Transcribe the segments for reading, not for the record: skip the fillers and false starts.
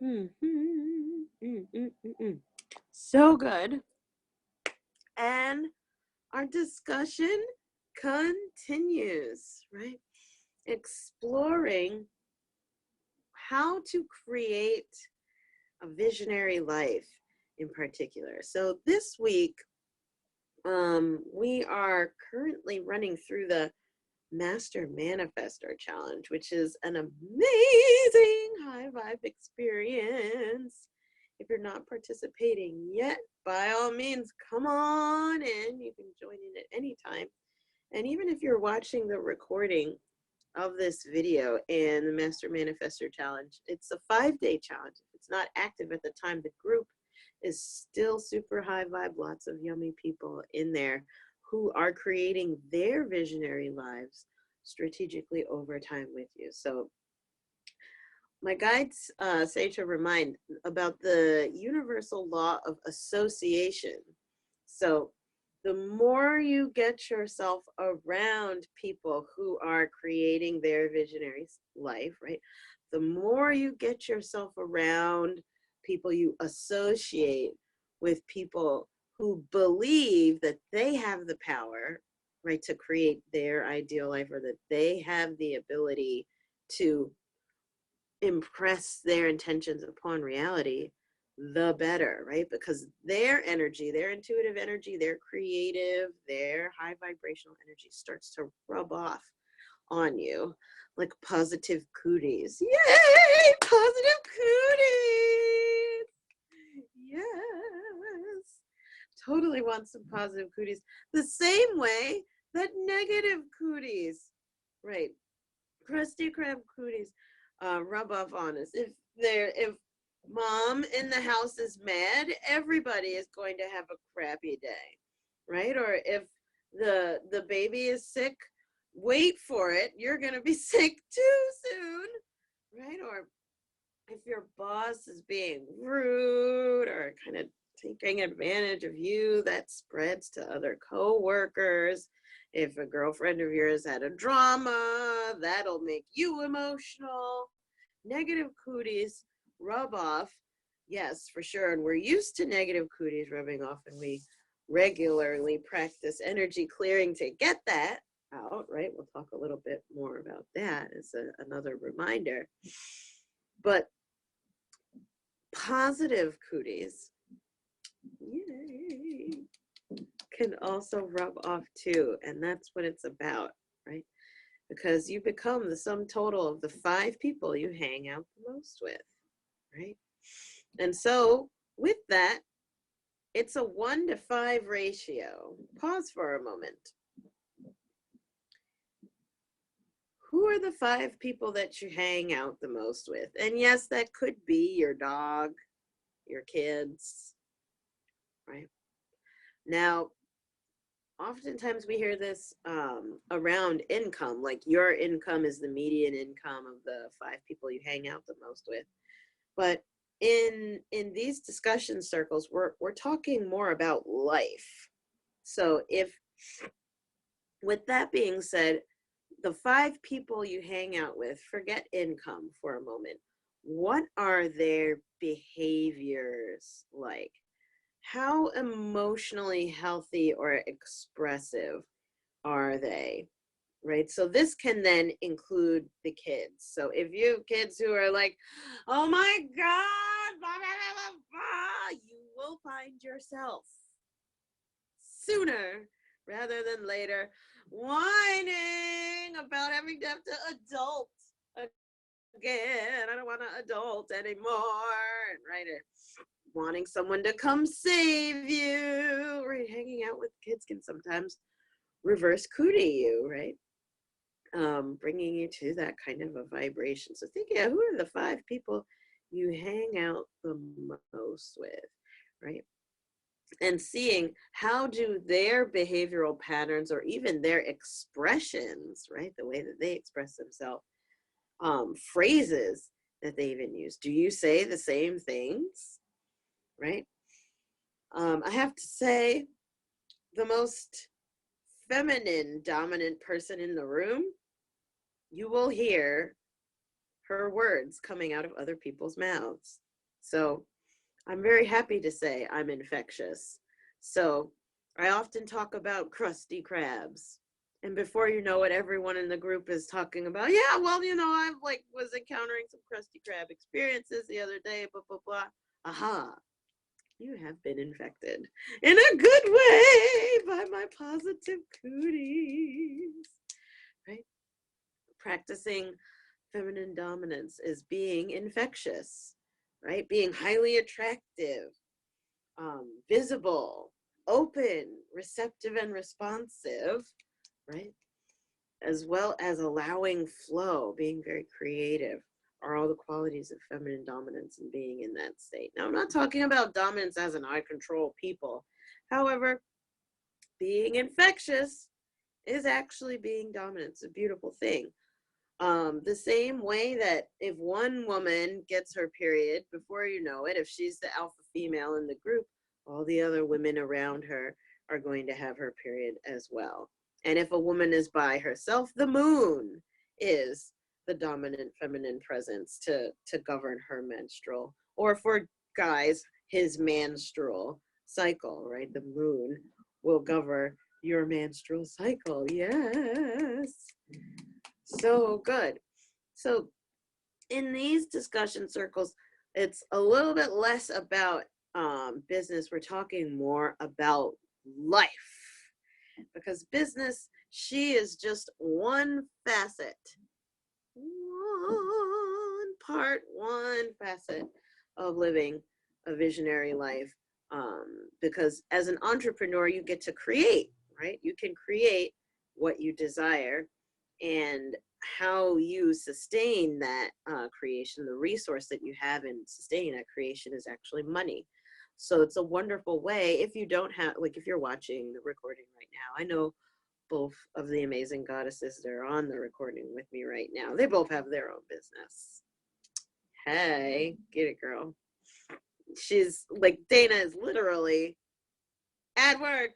Mm, mm, mm, mm, mm, mm. So good. And our discussion continues, right? Exploring how to create a visionary life in particular. So this week, we are currently running through the Master Manifestor Challenge, which is an amazing high vibe experience. If you're not participating yet, by all means, come on in. You can join in at any time. And even if you're watching the recording of this video and the Master Manifestor Challenge, it's a 5-day challenge. If it's not active at the time, the group is still super high vibe, lots of yummy people in there who are creating their visionary lives strategically over time with you. So my guides say to remind about the universal law of association. So the more you get yourself around people who are creating their visionary life, right? The more you get yourself around people, you associate with people who believe that they have the power, right, to create their ideal life, or that they have the ability to impress their intentions upon reality, the better, right? Because their energy, their intuitive energy, their creative, their high vibrational energy starts to rub off on you like positive cooties. Yay! Positive cooties! Yes! Totally want some positive cooties. The same way that negative cooties, right? Krusty Krab cooties rub off on us. If mom in the house is mad, everybody is going to have a crappy day, right? Or if the baby is sick, wait for it. You're gonna be sick too soon, right? Or if your boss is being rude or kind of taking advantage of you, that spreads to other coworkers. If a girlfriend of yours had a drama, that'll make you emotional. Negative cooties rub off, yes, for sure. And we're used to negative cooties rubbing off, and we regularly practice energy clearing to get that out, right? We'll talk a little bit more about that as another reminder. But positive cooties, yay, can also rub off too. And that's what it's about, right? Because you become the sum total of the 5 people you hang out the most with, right? And so with that, it's a 1-to-5 ratio. Pause for a moment. Who are the 5 people that you hang out the most with? And yes, that could be your dog, your kids, right? Now, oftentimes we hear this around income, like your income is the median income of the 5 people you hang out the most with. But in these discussion circles, we're talking more about life. So if, with that being said, the 5 people you hang out with, forget income for a moment. What are their behaviors like? How emotionally healthy or expressive are they? Right? So this can then include the kids. So if you have kids who are like, oh my God, blah, blah, blah, blah, you will find yourself sooner rather than later whining about having to have to adult again. I don't want to adult anymore, right? Or wanting someone to come save you, right? Hanging out with kids can sometimes reverse cootie you, right? Bringing you to that kind of a vibration. So think, yeah, who are the 5 people you hang out the most with, right? And seeing how do their behavioral patterns or even their expressions, right, the way that they express themselves, phrases that they even use. Do you say the same things, right? I have to say, the most feminine dominant person in the room, you will hear her words coming out of other people's mouths. So I'm very happy to say I'm infectious. So I often talk about crusty crabs. And before you know it, everyone in the group is talking about, yeah, well, I like was encountering some crusty crab experiences the other day, blah, blah, blah. Aha, you have been infected in a good way by my positive cooties, right? Practicing feminine dominance is being infectious, right? Being highly attractive, visible, open, receptive, and responsive, right? As well as allowing flow, being very creative, are all the qualities of feminine dominance and being in that state. Now, I'm not talking about dominance as in I control people. However, being infectious is actually being dominant. It's a beautiful thing. The same way that if one woman gets her period, before you know it, if she's the alpha female in the group, all the other women around her are going to have her period as well. And if a woman is by herself, the moon is the dominant feminine presence to govern her menstrual. Or for guys, his menstrual cycle, right? The moon will govern your menstrual cycle. Yes. So good. So in these discussion circles, it's a little bit less about business. We're talking more about life, because business, she is just one facet, one facet of living a visionary life. Because as an entrepreneur, you get to create, right? You can create what you desire, and how you sustain that creation, the resource that you have in sustaining that creation is actually money. So it's a wonderful way. If you don't have, like, if you're watching the recording right now, I know both of the amazing goddesses that are on the recording with me right now, they both have their own business. Hey, get it, girl. She's like, Dana is literally at work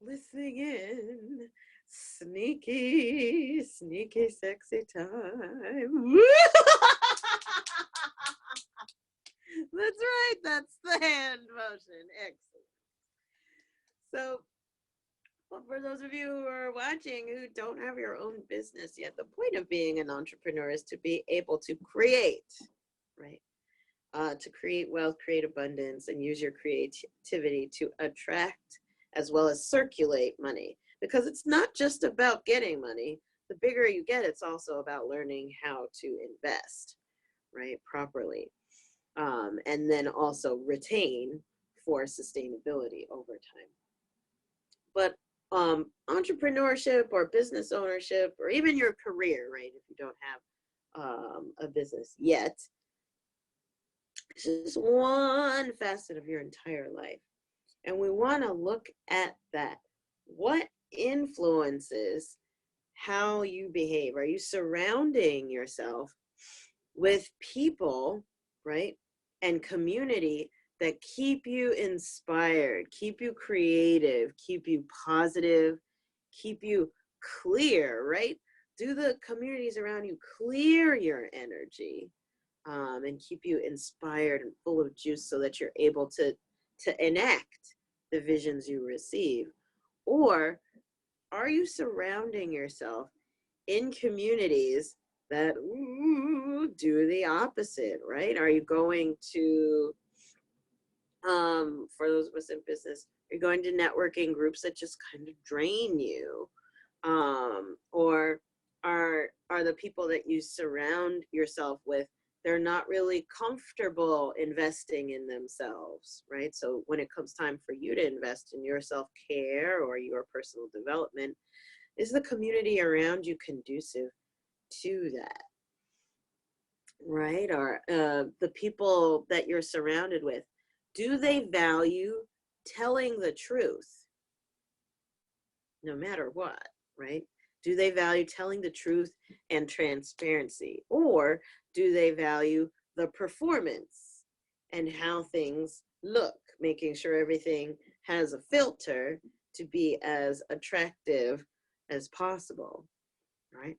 listening in. Sneaky, sneaky, sexy time. That's right. That's the hand motion. Excellent. So, well, for those of you who are watching who don't have your own business yet, the point of being an entrepreneur is to be able to create, right? To create wealth, create abundance, and use your creativity to attract as well as circulate money. Because it's not just about getting money. The bigger you get, it's also about learning how to invest, right, properly. And then also retain for sustainability over time. But entrepreneurship or business ownership, or even your career, right, if you don't have a business yet, it's just one facet of your entire life. And we want to look at that. What influences how you behave? Are you surrounding yourself with people, right, and community that keep you inspired, keep you creative, keep you positive, keep you clear, right? Do the communities around you clear your energy, and keep you inspired and full of juice so that you're able to enact the visions you receive? Or are you surrounding yourself in communities that do the opposite, right? Are you going to, for those of us in business, are you going to networking groups that just kind of drain you? Or are the people that you surround yourself with, they're not really comfortable investing in themselves, right? So when it comes time for you to invest in your self-care or your personal development, is the community around you conducive to that, right? Or the people that you're surrounded with, do they value telling the truth no matter what, right? Do they value telling the truth and transparency? Or do they value the performance and how things look, making sure everything has a filter to be as attractive as possible, right?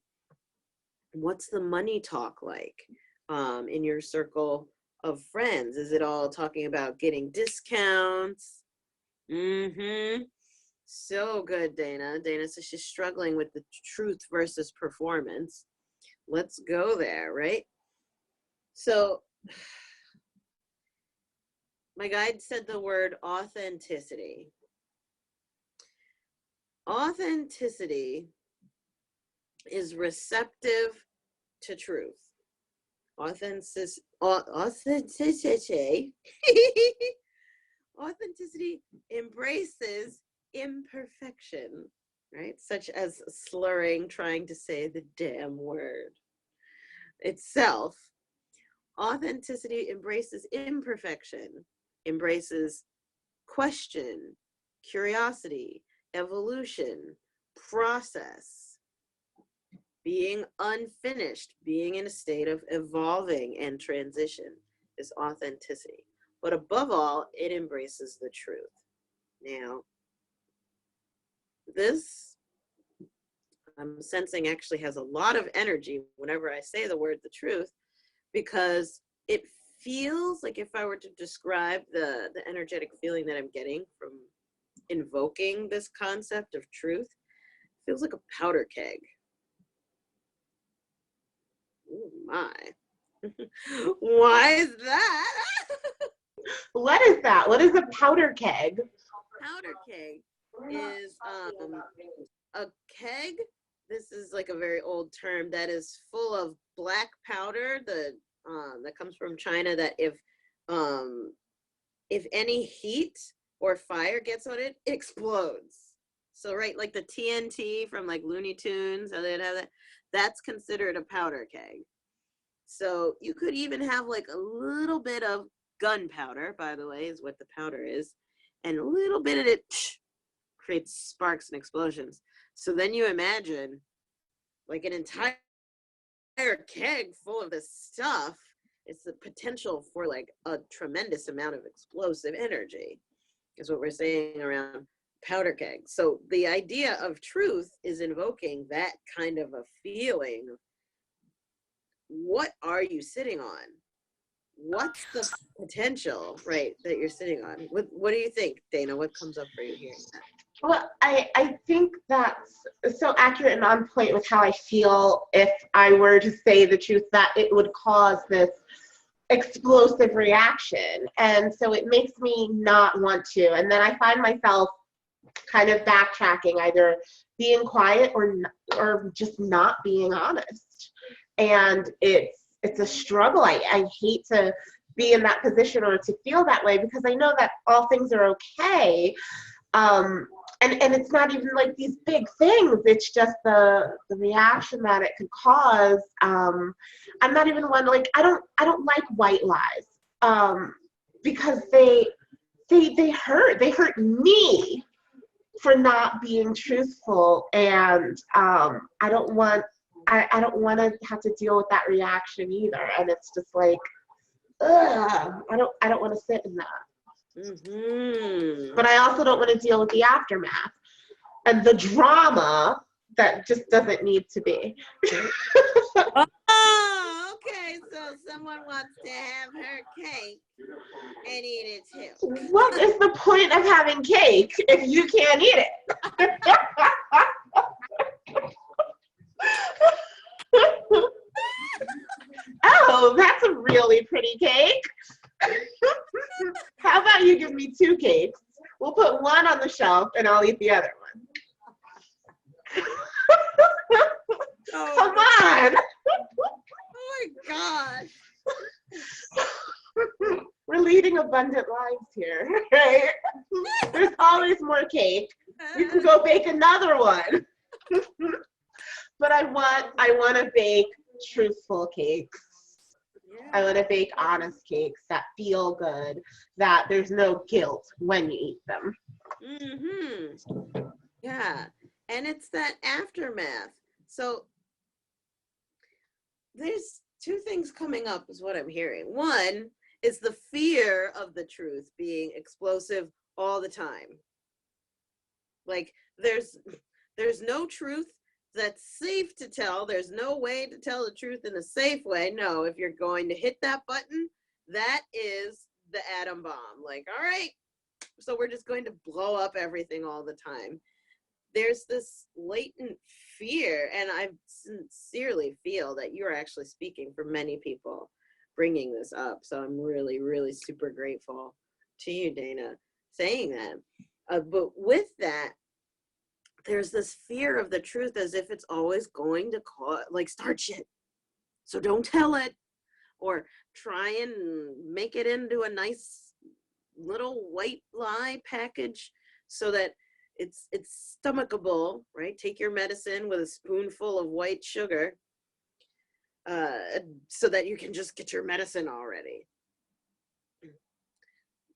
What's the money talk like in your circle of friends? Is it all talking about getting discounts? Mm-hmm. So good, Dana. Dana says she's struggling with the truth versus performance. Let's go there, right? So my guide said the word authenticity. Authenticity is receptive to truth. Authenticity authenticity embraces imperfection, right? Such as slurring, trying to say the damn word itself. Authenticity embraces imperfection, embraces question, curiosity, evolution, process, being unfinished, being in a state of evolving and transition is authenticity. But above all, it embraces the truth. Now, this I'm sensing actually has a lot of energy whenever I say the word the truth, because it feels like, if I were to describe the energetic feeling that I'm getting from invoking this concept of truth, it feels like a powder keg. Oh my. Why is that? What is that? What is a powder keg? Powder keg is a keg. This is like a very old term that is full of black powder that comes from China, that if any heat or fire gets on it, it explodes. So right, like the TNT from like Looney Tunes, how they'd have that, that's considered a powder keg. So you could even have like a little bit of gunpowder, by the way, is what the powder is, and a little bit of it creates sparks and explosions. So then you imagine like an entire keg full of this stuff. It's the potential for like a tremendous amount of explosive energy, is what we're saying around powder keg. So the idea of truth is invoking that kind of a feeling. What are you sitting on? What's the potential, right, that you're sitting on? What do you think, Dana? What comes up for you hearing that? Well, I think that's so accurate and on point with how I feel if I were to say the truth, that it would cause this explosive reaction. And so it makes me not want to. And then I find myself kind of backtracking, either being quiet or just not being honest. And it's a struggle. I hate to be in that position or to feel that way, because I know that all things are okay. And it's not even like these big things. It's just the reaction that it could cause. I'm not even one, like, I don't like white lies, because they hurt. They hurt me for not being truthful, and I don't want to have to deal with that reaction either. And it's just like, ugh, I don't want to sit in that. Mm-hmm. But I also don't want to deal with the aftermath and the drama that just doesn't need to be. Oh, okay. So someone wants to have her cake and eat it too. What is the point of having cake if you can't eat it? Oh, that's a really pretty cake. How about you give me 2 cakes? We'll put one on the shelf and I'll eat the other one. Oh, come on. Oh my gosh. We're leading abundant lives here, right? There's always more cake. We can go bake another one. But I want to bake truthful cakes. Yeah. I want to bake honest cakes that feel good, that there's no guilt when you eat them. Mm-hmm. Yeah. And it's that aftermath. So there's 2 things coming up is what I'm hearing. One is the fear of the truth being explosive all the time. Like there's no truth that's safe to tell. There's no way to tell the truth in a safe way. No, if you're going to hit that button, that is the atom bomb. Like, all right, so we're just going to blow up everything all the time. There's this latent fear, and I sincerely feel that you're actually speaking for many people bringing this up. So I'm really, really super grateful to you, Dana, saying that. But with that, there's this fear of the truth as if it's always going to cause, like, start shit. So don't tell it, or try and make it into a nice little white lie package so that it's stomachable, right? Take your medicine with a spoonful of white sugar, so that you can just get your medicine already.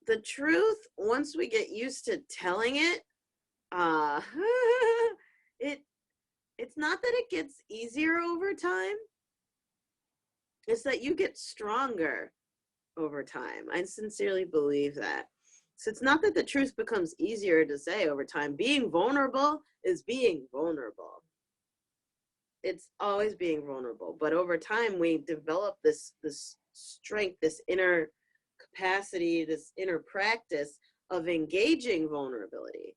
The truth, once we get used to telling it, uh, it it's not that it gets easier over time. It's that you get stronger over time. I sincerely believe that. So it's not that the truth becomes easier to say over time. Being vulnerable is being vulnerable. It's always being vulnerable. But over time, we develop this strength, this inner capacity, this inner practice of engaging vulnerability.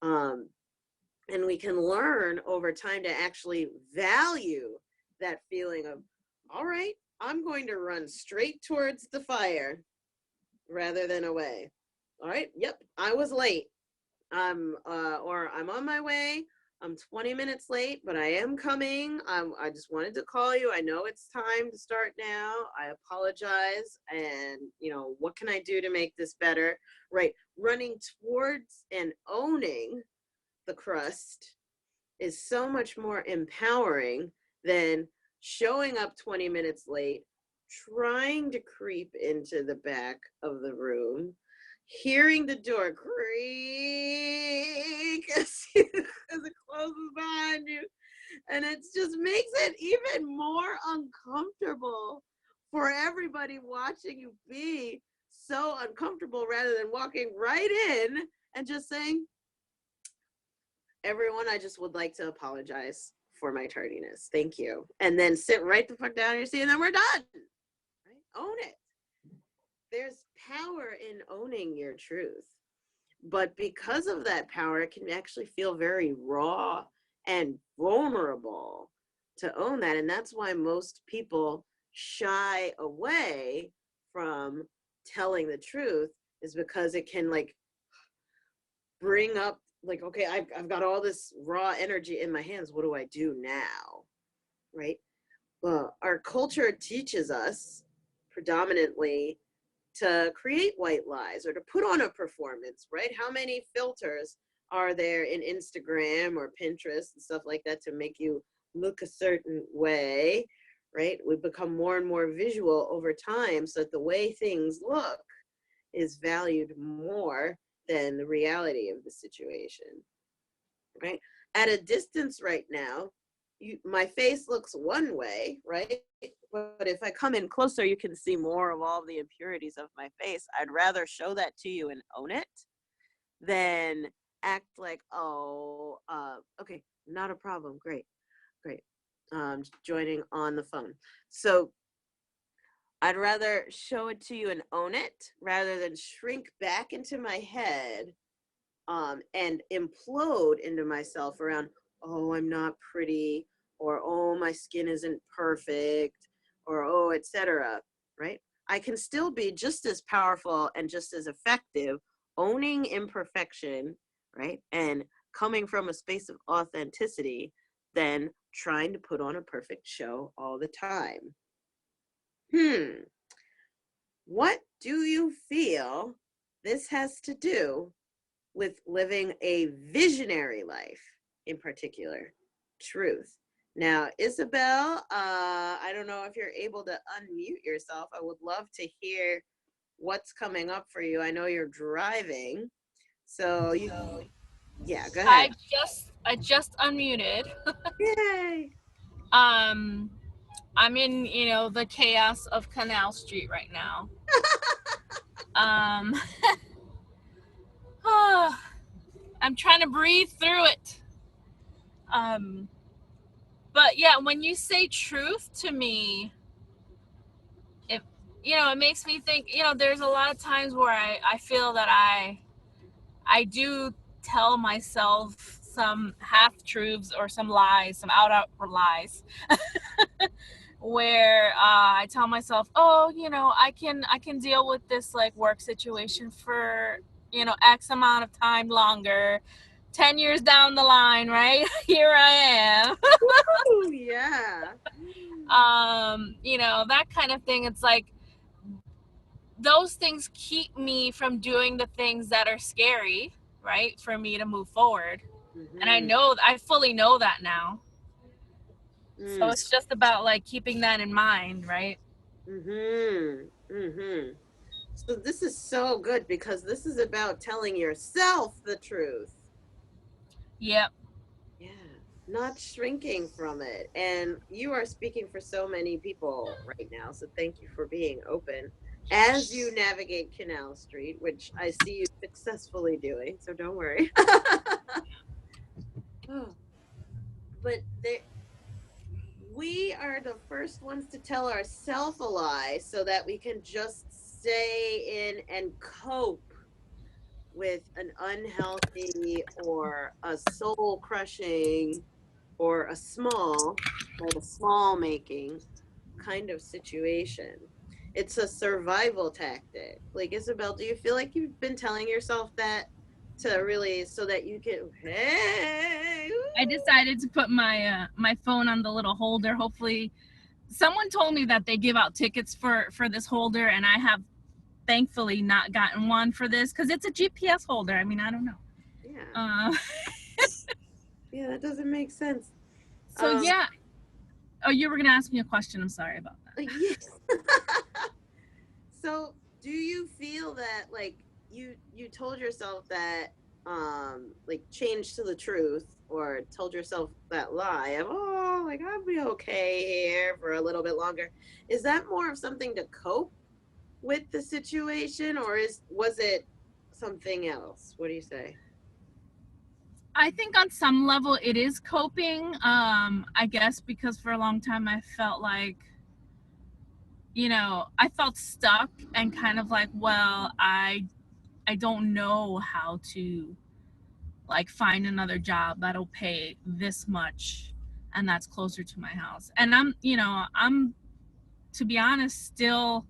And we can learn over time to actually value that feeling of, all right, I'm going to run straight towards the fire rather than away. All right, yep, I was late. Or I'm on my way. I'm 20 minutes late, but I am coming. I just wanted to call you. I know it's time to start now. I apologize. And, what can I do to make this better? Right. Running towards and owning the crust is so much more empowering than showing up 20 minutes late, trying to creep into the back of the room, hearing the door creak as it closes behind you. And it just makes it even more uncomfortable for everybody watching you be so uncomfortable, rather than walking right in and just saying, everyone, I just would like to apologize for my tardiness. Thank you. And then sit right the fuck down in your seat, and then we're done. Right? Own it. There's power in owning your truth. But because of that power, it can actually feel very raw and vulnerable to own that. And that's why most people shy away from telling the truth, is because it can bring up, okay, I've got all this raw energy in my hands. What do I do now? Right? Well, our culture teaches us predominantly to create white lies or to put on a performance, right? How many filters are there in Instagram or Pinterest and stuff like that to make you look a certain way, right? We become more and more visual over time, so that the way things look is valued more than the reality of the situation, right? At a distance right now, my face looks one way, right? But if I come in closer, you can see more of all the impurities of my face. I'd rather show that to you and own it than act like, oh, okay, not a problem. Great. Joining on the phone. So I'd rather show it to you and own it rather than shrink back into my head, and implode into myself around, oh, I'm not pretty, or oh, my skin isn't perfect, or oh, etc. Right? I can still be just as powerful and just as effective owning imperfection, right? And coming from a space of authenticity than trying to put on a perfect show all the time. What do you feel this has to do with living a visionary life, in particular, truth? Now, Isabel, I don't know if you're able to unmute yourself. I would love to hear what's coming up for you. I know you're driving, so yeah, go ahead. I just unmuted. Yay! um I'm in, the chaos of Canal Street right now. um I'm trying to breathe through it. um but yeah, when you say truth to me, it makes me think, there's a lot of times where I feel that I do tell myself some half truths or some lies, some out lies, where I tell myself, oh, I can deal with this like work situation for X amount of time longer. 10 years down the line, right? Here I am. Ooh, yeah. That kind of thing. It's like those things keep me from doing the things that are scary, right? For me to move forward. And Mm-hmm. I fully know that now. So Mm. it's just about like keeping that in mind, right? Mm-hmm. Mm-hmm. So this is so good because this is about telling yourself the truth. Yep. Yeah, not shrinking from it. And you are speaking for so many people right now. So thank you for being open as you navigate Canal Street, which I see you successfully doing. So don't worry. Oh, but we are the first ones to tell ourselves a lie so that we can just stay in and cope with an unhealthy or a soul crushing or a small, right, a small making kind of situation. It's a survival tactic. Like, Isabel, do you feel like you've been telling yourself that to really so that you can, hey, I decided to put my phone on the little holder. Hopefully, someone told me that they give out tickets for this holder, and I have thankfully not gotten one for this because it's a GPS holder. I mean, I don't know. yeah, Uh, yeah, that doesn't make sense. so Um, yeah. Oh, you were gonna ask me a question. I'm sorry about that. yes. So, do you feel that like you told yourself that like change to the truth or told yourself that lie of oh like I'll be okay here for a little bit longer. Is that more of something to cope with the situation or was it something else? What do you say? I think on some level it is coping. I guess because for a long time I felt like, I felt stuck and kind of like, well, I don't know how to like find another job that'll pay this much and that's closer to my house. And I'm to be honest still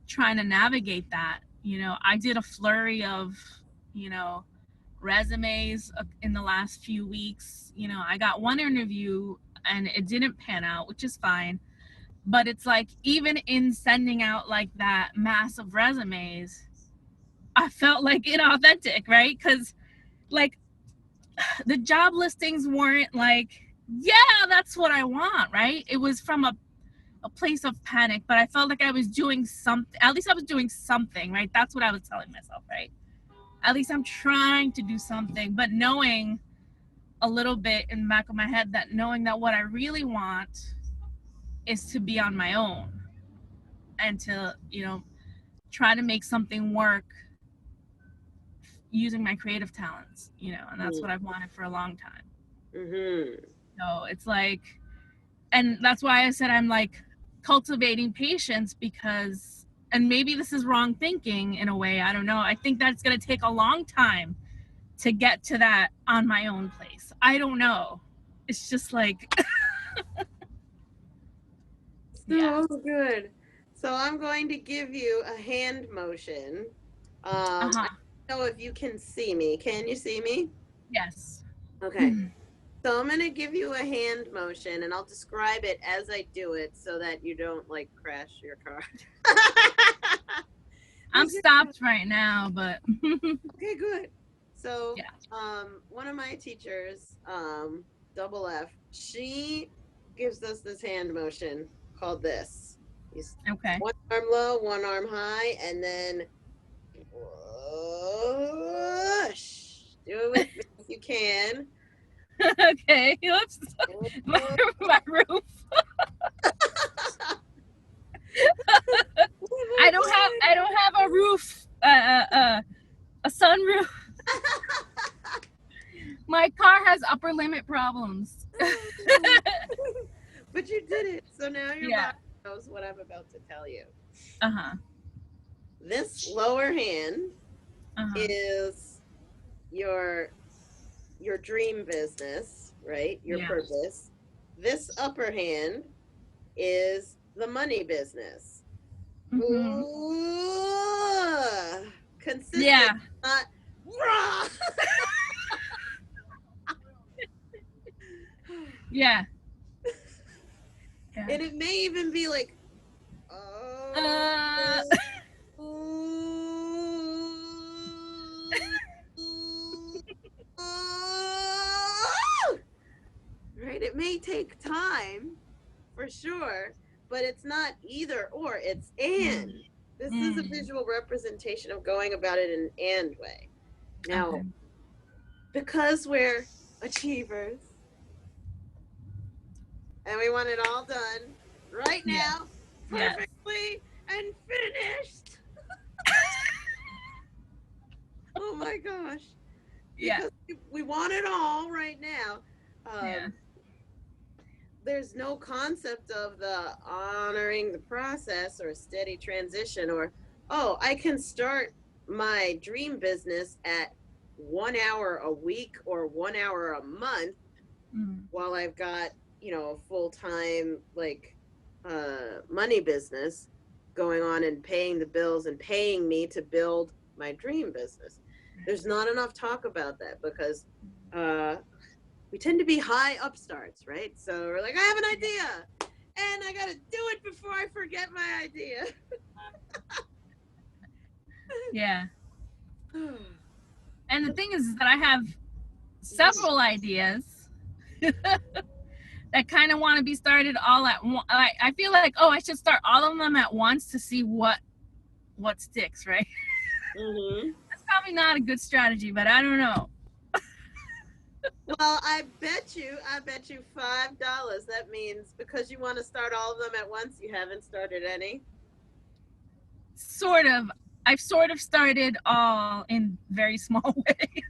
trying to navigate that. I did a flurry of, you know, resumes in the last few weeks. I got one interview and it didn't pan out, which is fine. But it's like, even in sending out like that mass of resumes, I felt like inauthentic, right? Because like the job listings weren't like, yeah, that's what I want, right? It was from a place of panic, but I felt like I was doing something. At least I was doing something, right? That's what I was telling myself, right? At least I'm trying to do something, but knowing a little bit in the back of my head that knowing that what I really want is to be on my own and to, try to make something work using my creative talents, and that's what I've wanted for a long time. Mm-hmm. So it's like, and that's why I said I'm like cultivating patience because, and maybe this is wrong thinking in a way, I don't know. I think that's going to take a long time to get to that on my own place. I don't know. It's just like, yeah. So good. So I'm going to give you a hand motion. I Uh-huh. don't know if you can see me. Can you see me? Yes. Okay. So I'm going to give you a hand motion and I'll describe it as I do it so that you don't like crash your car. I'm stopped right now, but Okay, good. So, yeah. one of my teachers, double F, she gives us this hand motion called this. He's Okay. one arm low, one arm high, and then whoosh. Do it with me if you can. Okay. Oops. My roof. I don't have a roof. A sunroof. My car has upper limit problems. But you did it. So now your Yeah. body knows what I'm about to tell you. Uh-huh. This lower hand Uh-huh. is your dream business, right? Your Yeah. purpose. This upper hand is the money business. Mm-hmm. Ooh, consistent, Yeah. not raw. Yeah. Yeah. And it may even be like, oh, Uh right? It may take time for sure, but it's not either or, it's and. This is a mm. visual representation of going about it in an and way. Okay. Now, because we're achievers and we want it all done right Yeah. now, Yes. perfectly and finished. Oh my gosh. Yeah. Because we want it all right now. Yeah. There's no concept of the honoring the process or steady transition or, oh, I can start my dream business at 1 hour a week or 1 hour a month Mm. while I've got, a full-time money business going on and paying the bills and paying me to build my dream business. There's not enough talk about that because we tend to be high upstarts, right? So we're like, I have an idea and I got to do it before I forget my idea. Yeah. And the thing is that I have several ideas that kind of want to be started all at once. I feel like, oh, I should start all of them at once to see what sticks, right? Mm-hmm. That's probably not a good strategy, but I don't know. Well, I bet you $5. That means because you want to start all of them at once, you haven't started any. Sort of. I've sort of started all in very small ways.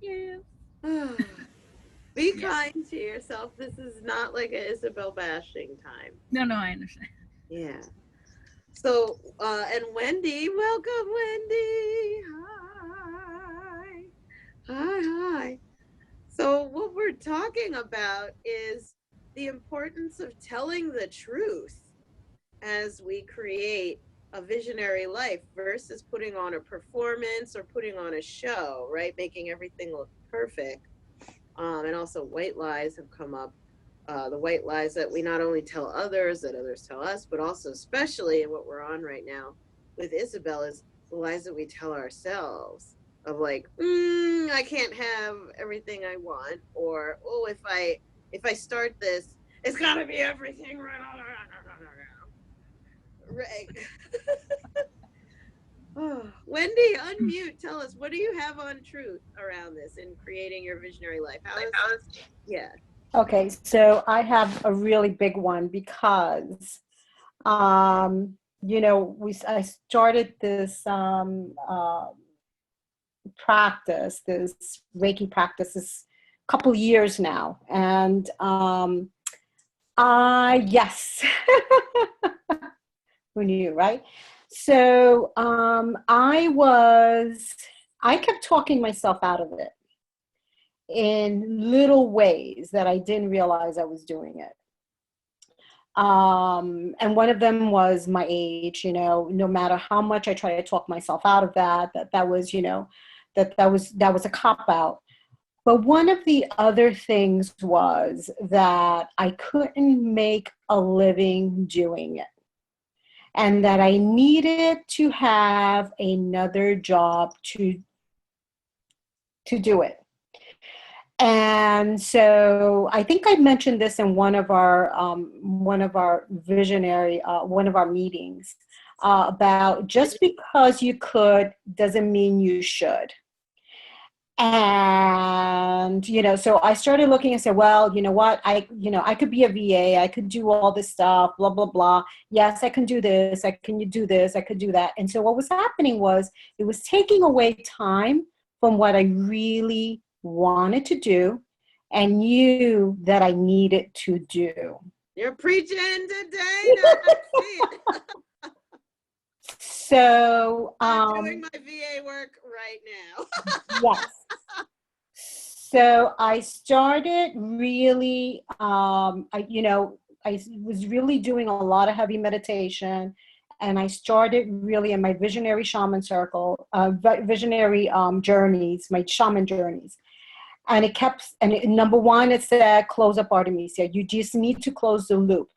Yeah. Be Yeah. kind to yourself. This is not like an Isabel bashing time. No, I understand. Yeah. So, and Wendy, welcome, Wendy. Hi. Hi. So, what we're talking about is the importance of telling the truth as we create a visionary life versus putting on a performance or putting on a show, right? Making everything look perfect. And also, white lies have come up. The white lies that we not only tell others, that others tell us, but also, especially in what we're on right now with Isabel, is the lies that we tell ourselves of like, I can't have everything I want, or oh, if I start this, it's gotta be everything right. Right. Oh, Wendy, unmute. Tell us, what do you have on truth around this in creating your visionary life? Yeah. Okay, so I have a really big one because, I started this practice, this Reiki practice, this couple years now, and yes, who knew, right? So I kept talking myself out of it in little ways that I didn't realize I was doing it. And one of them was my age. No matter how much I try to talk myself out of that was, that was a cop out. But one of the other things was that I couldn't make a living doing it, and that I needed to have another job to do it. And so I think I mentioned this in one of our visionary one of our meetings about just because you could doesn't mean you should. And so I started looking and said, well, you know what, I could be a VA, I could do all this stuff, blah blah blah. Yes, I can do this, I can do this, I could do that. And so what was happening was it was taking away time from what I really wanted to do, and knew that I needed to do. You're preaching today, Nancy. So, I'm doing my VA work right now. yes. So I started really, I was really doing a lot of heavy meditation, and I started really in my Visionary Shaman Circle, Visionary journeys, my shaman journeys. And it kept, number one, it said, close up Artemisia. You just need to close the loop.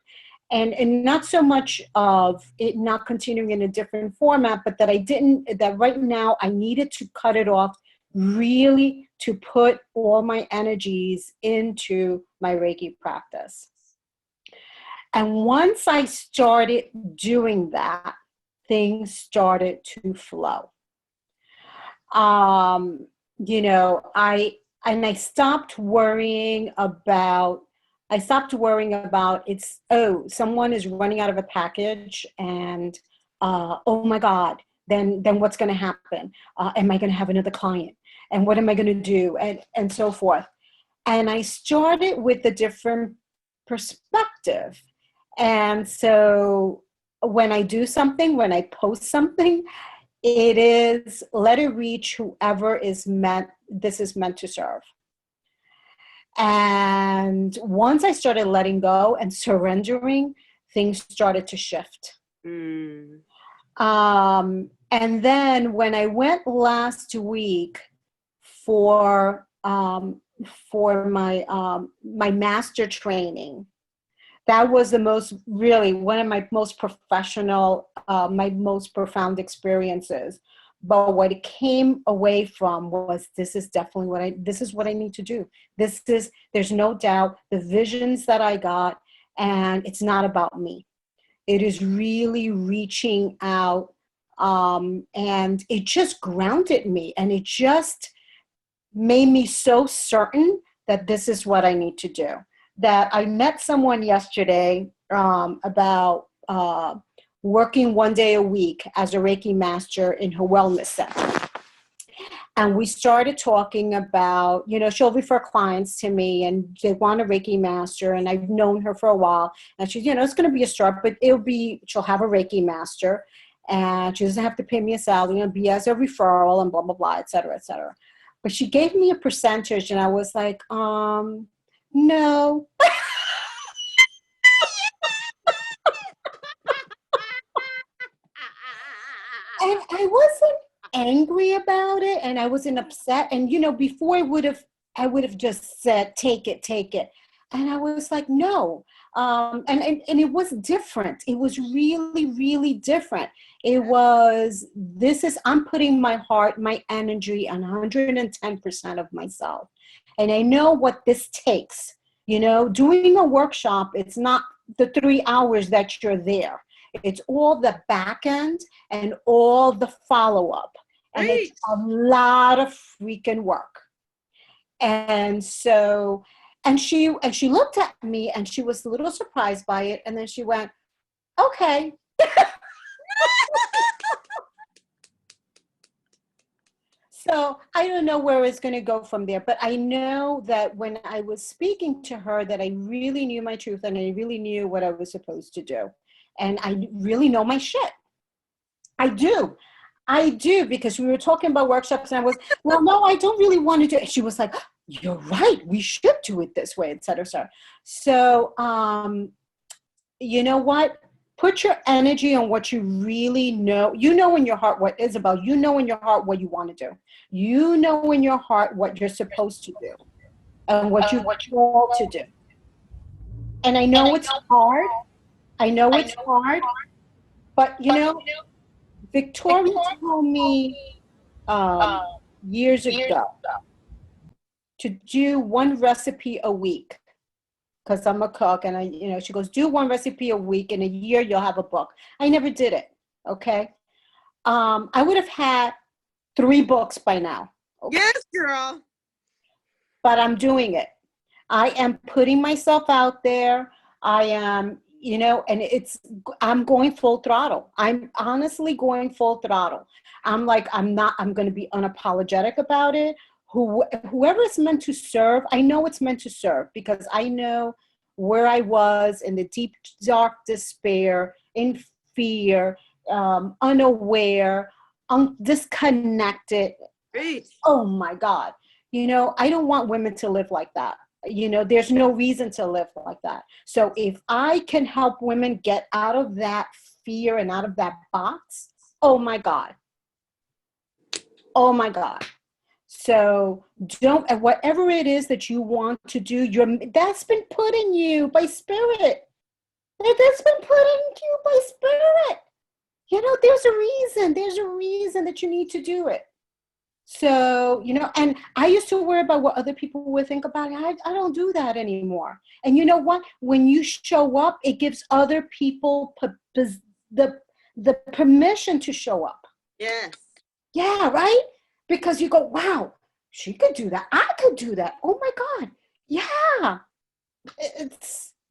And not so much of it not continuing in a different format, but that right now I needed to cut it off, really to put all my energies into my Reiki practice. And once I started doing that, things started to flow. You know, I stopped worrying about it's, oh, someone is running out of a package, and oh my God, then what's going to happen? Am I going to have another client? And what am I going to do? And so forth. And I started with a different perspective. And so when I do something, when I post something, it is, let it reach whoever this is meant to serve. And once I started letting go and surrendering, things started to shift. And then when I went last week for my my master training, that was one of my most professional, my most profound experiences. But what it came away from was, this is definitely this is what I need to do. There's no doubt, the visions that I got, and it's not about me. It is really reaching out, and it just grounded me, and it just made me so certain that this is what I need to do. That I met someone yesterday about working one day a week as a Reiki master in her wellness center. And we started talking about, she'll refer clients to me and they want a Reiki master. And I've known her for a while. And she's, it's going to be a start, but she'll have a Reiki master. And she doesn't have to pay me a salary, and be as a referral and blah, blah, blah, et cetera, et cetera. But she gave me a percentage and I was like, no. And I wasn't angry about it, and I wasn't upset. And before I would have just said, take it. And I was like, no. And it was different. It was really, really different. It was, I'm putting my heart, my energy, and 110% of myself. And I know what this takes. Doing a workshop, it's not the 3 hours that you're there. It's all the back end and all the follow-up. And Right. It's a lot of freaking work. And so, and she looked at me and she was a little surprised by it. And then she went, okay. So I don't know where it's going to go from there, but I know that when I was speaking to her, that I really knew my truth and I really knew what I was supposed to do. And I really know my shit. I do, because we were talking about workshops and I was, well, no, I don't really want to do it. She was like, you're right, we should do it this way, et cetera, et cetera. So, you know what? Put your energy on what you really know. You know in your heart what it's about. You know in your heart what you want to do. You know in your heart what you're supposed to do and what you're called to do. And I know it's hard. I know it's hard. But, Victoria told me years ago to do one recipe a week. Because I'm a cook, and she goes, do one recipe a week. In a year, you'll have a book. I never did it. Okay. I would have had 3 books by now. Okay? Yes, girl. But I'm doing it. I am putting myself out there. I am, and I'm going full throttle. I'm honestly going full throttle. I'm going to be unapologetic about it. whoever it's meant to serve, I know it's meant to serve because I know where I was in the deep, dark despair, in fear, unaware, disconnected. Great. Oh my God. I don't want women to live like that. There's no reason to live like that. So if I can help women get out of that fear and out of that box, oh my God. Oh my God. So don't, whatever it is that you want to do, that's been put in you by spirit. That's been put in you by spirit. There's a reason that you need to do it. So, and I used to worry about what other people would think about it. I don't do that anymore. And you know what? When you show up, it gives other people the permission to show up. Yes. Yeah, right? Because you go, wow, she could do that. I could do that. Oh my God. Yeah.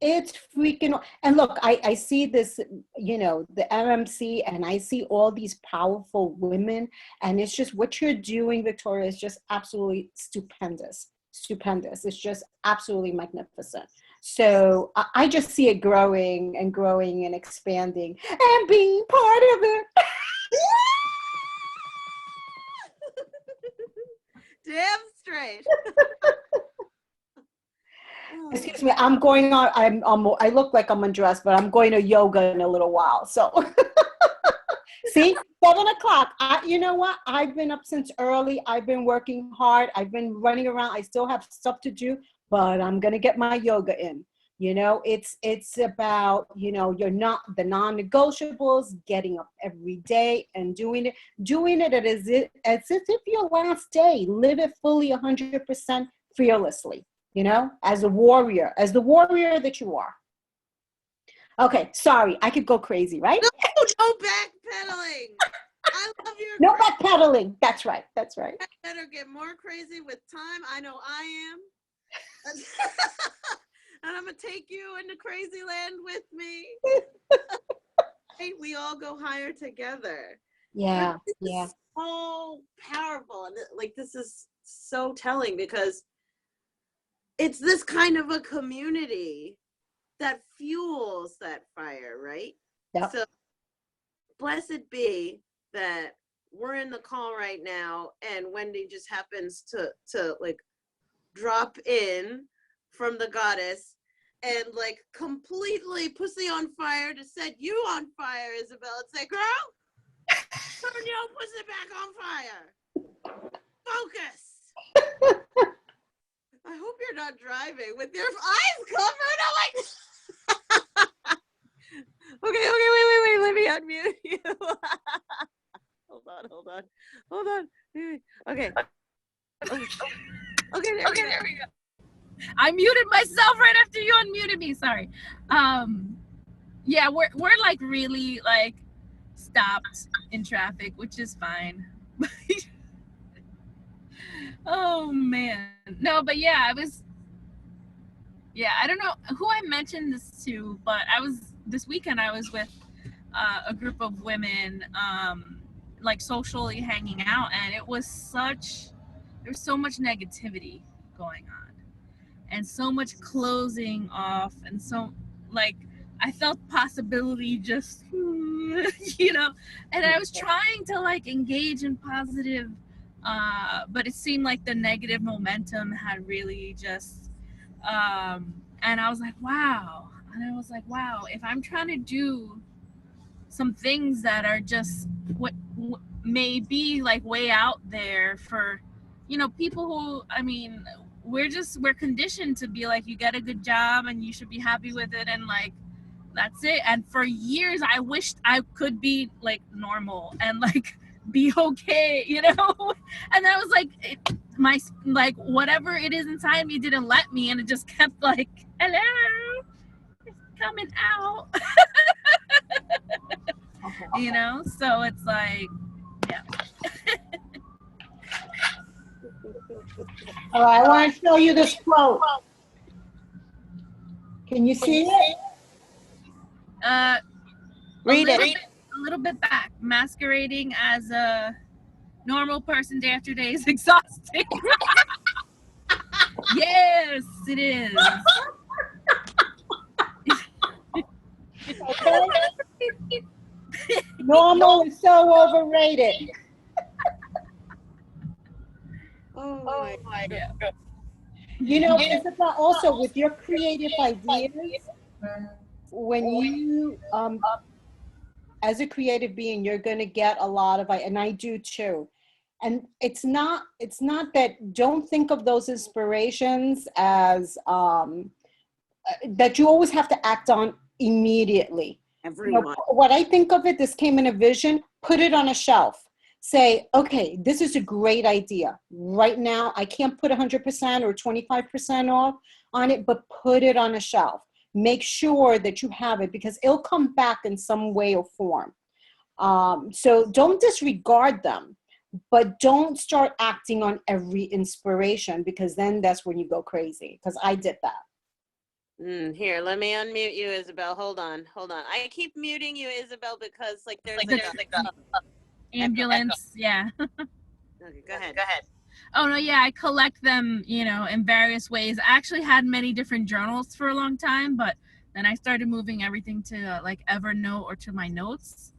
It's freaking, and look, I see this, the MMC, and I see all these powerful women, and it's just what you're doing, Victoria, is just absolutely stupendous. It's just absolutely magnificent. So I just see it growing and growing and expanding and being part of it. Damn straight. Excuse me, I'm going on, I look like I'm undressed, but I'm going to yoga in a little while. So, see, 7:00. You know what? I've been up since early. I've been working hard. I've been running around. I still have stuff to do, but I'm going to get my yoga in. It's about, you're not the non-negotiables, getting up every day and doing it as if your last day. Live it fully 100% fearlessly. As the warrior that you are. Okay, sorry, I could go crazy, right? No backpedaling. I love your no backpedaling. That's right. I better get more crazy with time. I know I am. And I'm gonna take you into crazy land with me. Hey, we all go higher together. Yeah. It's so powerful, and this is so telling because it's this kind of a community that fuels that fire, right? Yep. So blessed be that we're in the call right now, and Wendy just happens to drop in from the goddess and completely pussy on fire to set you on fire, Isabel, and say, girl, turn your pussy back on fire. Focus. I hope you're not driving with your eyes covered. I'm okay, wait. Let me unmute you. Hold on. Okay. Okay, there we go. I muted myself right after you unmuted me. Sorry. Yeah, we're really stopped in traffic, which is fine. Oh man. No, but yeah, I don't know who I mentioned this to, but this weekend I was with a group of women, socially hanging out, and there's so much negativity going on and so much closing off, and so I felt possibility just and I was trying to engage in positive, but it seemed like the negative momentum had really just and I was like, wow, if I'm trying to do some things that are just what may be way out there for people who, we're conditioned to be you get a good job and you should be happy with it, and that's it. And for years I wished I could be normal and be okay, and I was my whatever it is inside me didn't let me, and it just kept hello, it's coming out. So it's yeah. All right, I want to show you this quote. Can you see it? Read it. A little bit back. Masquerading as a Normal person day after day is exhausting. Yes, it is. Okay? Normal is so overrated. Oh my Yeah. You know, Isabel, also with your creative ideas, when you as a creative being, you're going to get a lot of, and I do too. And it's not that, don't think of those inspirations as that you always have to act on immediately. You know, everyone. what I think of it, this came in a vision, put it on a shelf. Say, okay, this is a great idea. Right now, I can't put 100% or 25% off on it, but put it on a shelf. Make sure that you have it because it'll come back in some way or form. So don't disregard them, but don't start acting on every inspiration because then that's when you go crazy. Because I did that. Here, let me unmute you, Isabel. Hold on. I keep muting you, Isabel, because like there's like a Ambulance, yeah. Okay, go ahead. Oh no, yeah, I collect them, in various ways. I actually had many different journals for a long time, but then I started moving everything to like Evernote or to my notes.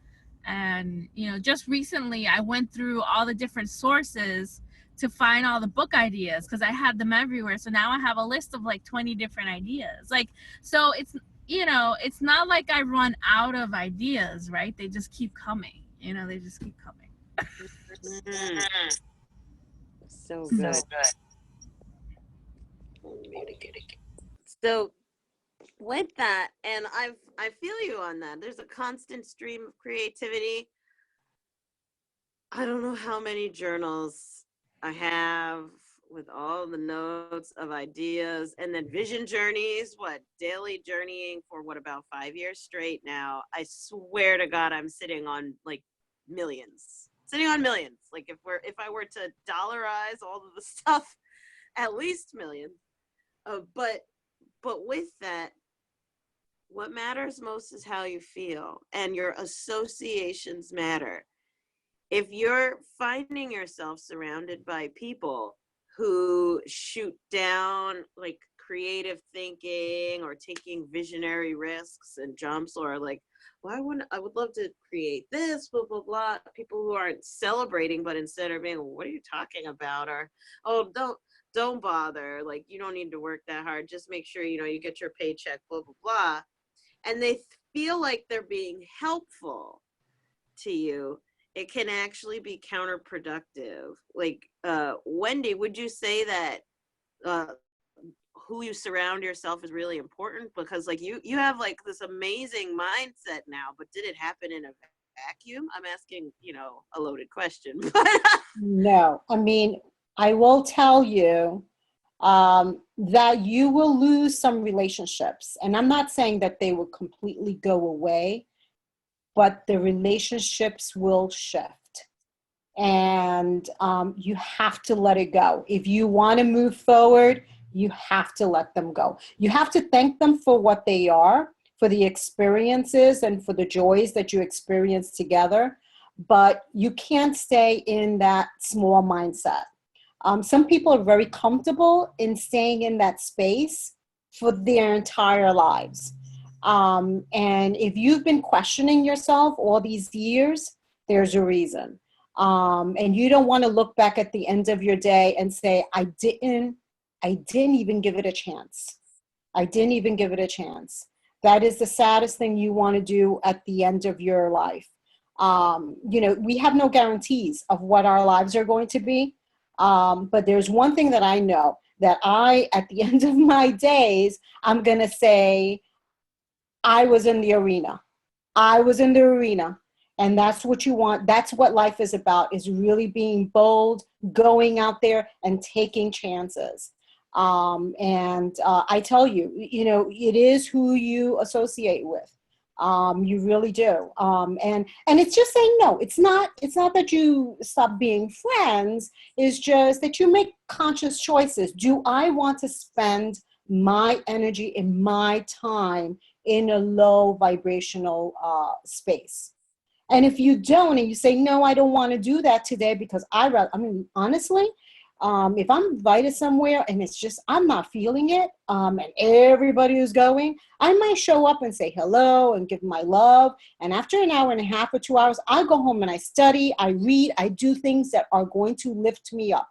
And just recently I went through all the different sources to find all the book ideas because I had them everywhere. So now I have a list of like 20 different ideas. Like, so it's not like I run out of ideas, right? They just keep coming. They just keep coming. Mm, so good. So with that, and I feel you on that. There's a constant stream of creativity. I don't know how many journals I have with all the notes of ideas and then vision journeys, daily journeying for about 5 years straight now. I swear to God, I'm sitting on like millions. Sitting on millions. Like if I were to dollarize all of the stuff, at least millions. But with that, what matters most is how you feel, and your associations matter. If you're finding yourself surrounded by people who shoot down like creative thinking or taking visionary risks and jumps, or like, well, I would love to create this, blah blah blah. People who aren't celebrating, but instead are being, what are you talking about? Or, oh, don't bother. Like, you don't need to work that hard. Just make sure you get your paycheck, blah blah blah. And they feel like they're being helpful to you. It can actually be counterproductive. Like, Wendy, would you say that uh, who you surround yourself is really important? Because like you have like this amazing mindset now, but did it happen in a vacuum? I'm asking, a loaded question. No, I mean, I will tell you that you will lose some relationships. And I'm not saying that they will completely go away, but the relationships will shift. And you have to let it go. If you want to move forward, you have to let them go. You have to thank them for what they are, for the experiences and for the joys that you experience together. But you can't stay in that small mindset. Some people are very comfortable in staying in that space for their entire lives. And if you've been questioning yourself all these years, there's a reason. And you don't want to look back at the end of your day and say, I didn't even give it a chance. I didn't even give it a chance. That is the saddest thing you want to do at the end of your life. We have no guarantees of what our lives are going to be. But there's one thing that I know, that at the end of my days, I'm going to say, I was in the arena. I was in the arena. And that's what you want. That's what life is about, is really being bold, going out there and taking chances. And I tell you, it is who you associate with. You really do. And it's just saying no. It's not that you stop being friends. It's just that you make conscious choices. Do I want to spend my energy and my time in a low vibrational space? And if you don't, and you say, no, I don't want to do that today because I mean, honestly, if I'm invited somewhere and it's just, I'm not feeling it, and everybody is going, I might show up and say hello and give my love. And after an hour and a half or 2 hours, I go home and I study, I read, I do things that are going to lift me up.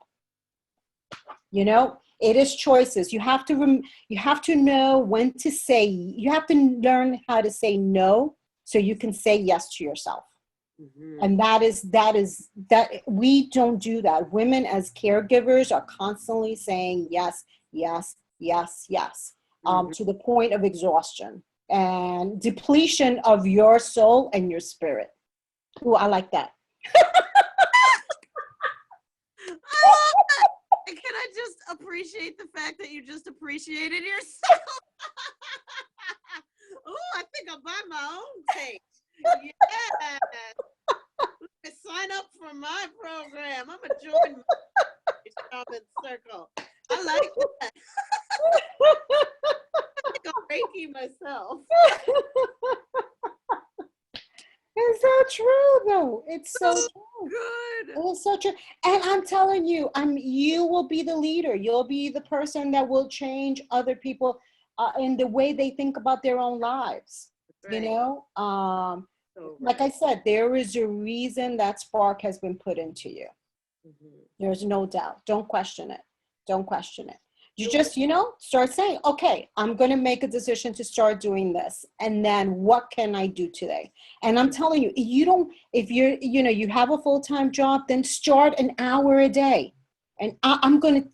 You know, it is choices. You have to know when to say, you have to learn how to say no so you can say yes to yourself. And that we don't do that. Women as caregivers are constantly saying yes, yes, yes, yes, to the point of exhaustion and depletion of your soul and your spirit. Ooh, I like that. I love that. And can I just appreciate the fact that you just appreciated yourself? Oh, I think I'll buy my own page. Yeah. Sign up for my program. I'm gonna join my Shaman Circle. I like that. I think I'm Reiki myself. It's so true, though. It's so true. Good. It's so true. And I'm telling you, you will be the leader. You'll be the person that will change other people in the way they think about their own lives. Right. You know, So like I said, there is a reason that spark has been put into you. There's no doubt. Don't question it. Don't question it. You just, start saying, okay, I'm going to make a decision to start doing this. And then what can I do today? And I'm telling you, if you have a full-time job, then start an hour a day. And I'm going to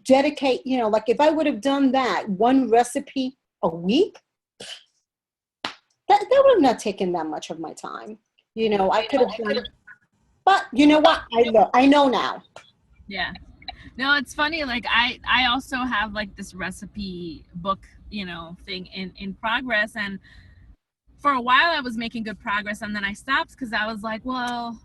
dedicate, like if I would have done that, one recipe a week, that would have not taken that much of my time. I could have done, but you know what? I know now. Yeah. No, it's funny. Like I also have like this recipe book, thing in progress. And for a while I was making good progress, and then I stopped because I was like, well,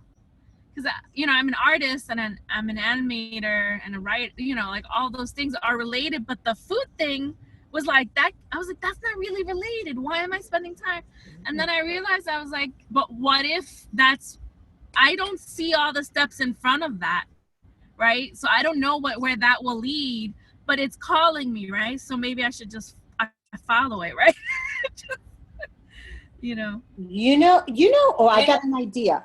because I'm an artist and I'm an animator and a writer, like all those things are related, but the food thing was like that. I was like, that's not really related. Why am I spending time? And then I realized, I was like, but what if I don't see all the steps in front of that, right? So I don't know where that will lead, but it's calling me, right? So maybe I should just follow it, right? Oh, I got an idea.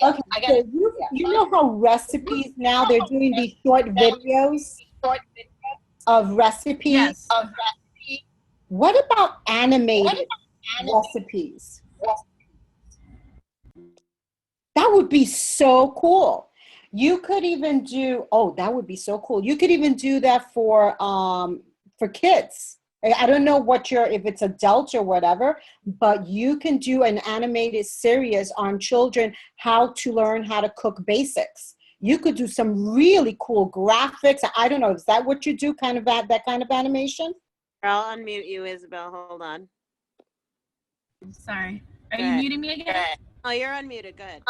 Okay, so you know how recipes now, they're doing these short videos of recipes? Yes. What about animated recipes? That would be so cool. You could even do, that would be so cool. You could even do that for kids. I don't know if it's adults or whatever, but you can do an animated series on children, how to learn how to cook basics. You could do some really cool graphics. I don't know, is that what you do, kind of that kind of animation? I'll unmute you, Isabel. Hold on. Sorry. Are you muting me again? Oh, you're unmuted. Go ahead.